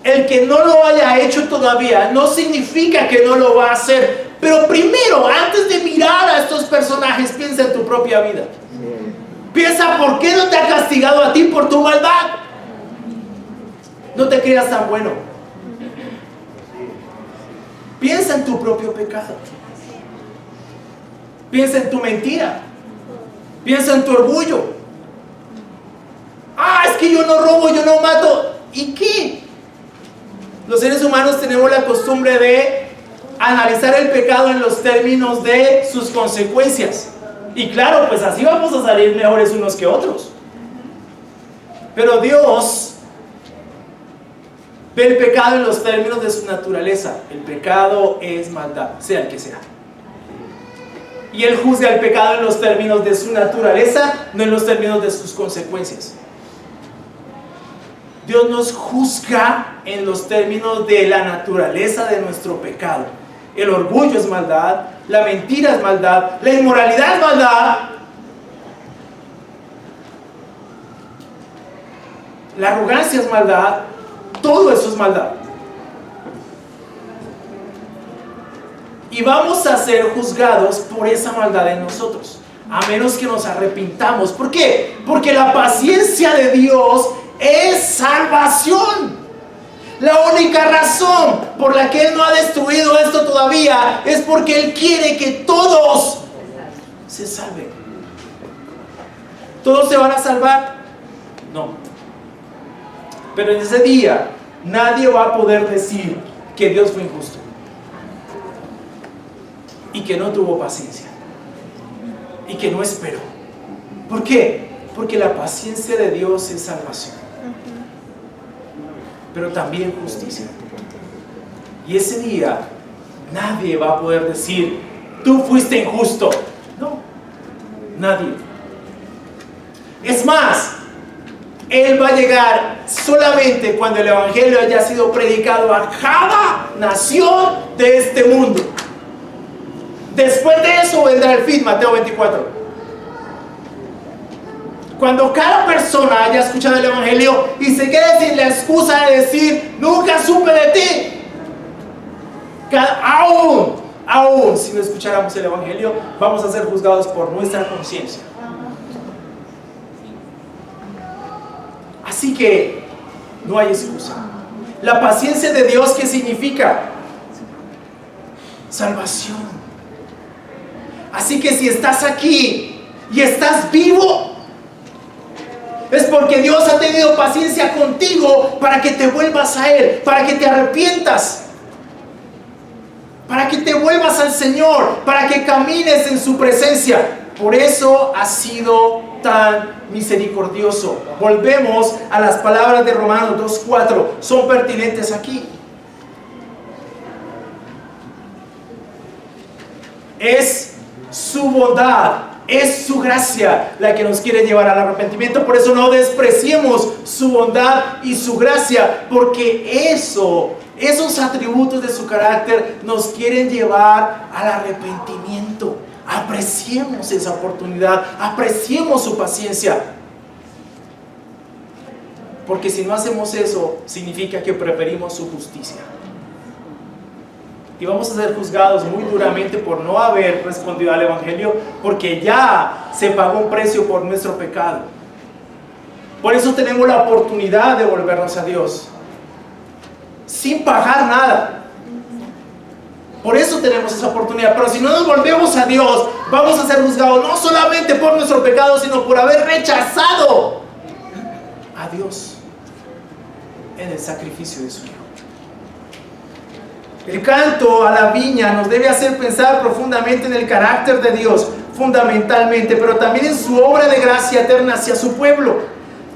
El que no lo haya hecho todavía no significa que no lo va a hacer. Pero primero, antes de mirar a estos personajes, piensa en tu propia vida. Piensa, ¿por qué no te ha castigado a ti por tu maldad? No te creas tan bueno. Piensa en tu propio pecado. Piensa en tu mentira. Piensa en tu orgullo. Es que yo no robo, yo no mato. ¿Y qué? Los seres humanos tenemos la costumbre de analizar el pecado en los términos de sus consecuencias. Y claro, pues así vamos a salir mejores unos que otros. Pero Dios ve el pecado en los términos de su naturaleza. El pecado es maldad, sea el que sea. Y Él juzga el pecado en los términos de su naturaleza, no en los términos de sus consecuencias. Dios nos juzga en los términos de la naturaleza de nuestro pecado. El orgullo es maldad, la mentira es maldad, la inmoralidad es maldad, la arrogancia es maldad, todo eso es maldad. Y vamos a ser juzgados por esa maldad en nosotros, a menos que nos arrepintamos. ¿Por qué? Porque la paciencia de Dios es salvación. La única razón por la que Él no ha destruido esto todavía es porque Él quiere que todos se salven. ¿Todos se van a salvar? No. Pero en ese día nadie va a poder decir que Dios fue injusto y que no tuvo paciencia y que no esperó. ¿Por qué? Porque la paciencia de Dios es salvación, pero también justicia. Y ese día nadie va a poder decir, tú fuiste injusto. No, nadie. Es más, Él va a llegar solamente cuando el Evangelio haya sido predicado a cada nación de este mundo. Después de eso vendrá el fin, Mateo 24. Cuando cada persona haya escuchado el Evangelio y se quede sin la excusa de decir, nunca supe de ti. Aún si no escucháramos el Evangelio, vamos a ser juzgados por nuestra conciencia. Así que no hay excusa. La paciencia de Dios, ¿qué significa? Salvación. Así que si estás aquí y estás vivo, es porque Dios ha tenido paciencia contigo para que te vuelvas a Él, para que te arrepientas, para que te vuelvas al Señor, para que camines en su presencia. Por eso ha sido tan misericordioso. Volvemos a las palabras de Romanos 2:4, son pertinentes aquí. Es su bondad, es su gracia la que nos quiere llevar al arrepentimiento. Por eso no despreciemos su bondad y su gracia, porque esos atributos de su carácter nos quieren llevar al arrepentimiento. Apreciemos esa oportunidad, apreciemos su paciencia, porque si no hacemos eso, significa que preferimos su justicia. Y vamos a ser juzgados muy duramente por no haber respondido al Evangelio, porque ya se pagó un precio por nuestro pecado. Por eso tenemos la oportunidad de volvernos a Dios sin pagar nada. Por eso tenemos esa oportunidad. Pero si no nos volvemos a Dios, vamos a ser juzgados no solamente por nuestro pecado, sino por haber rechazado a Dios en el sacrificio de su Hijo. El canto a la viña nos debe hacer pensar profundamente en el carácter de Dios, fundamentalmente, pero también en su obra de gracia eterna hacia su pueblo.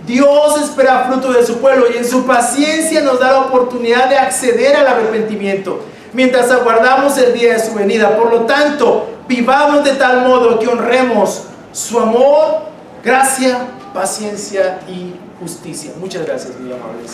Dios espera fruto de su pueblo y en su paciencia nos da la oportunidad de acceder al arrepentimiento mientras aguardamos el día de su venida. Por lo tanto, vivamos de tal modo que honremos su amor, gracia, paciencia y justicia. Muchas gracias, mis amables.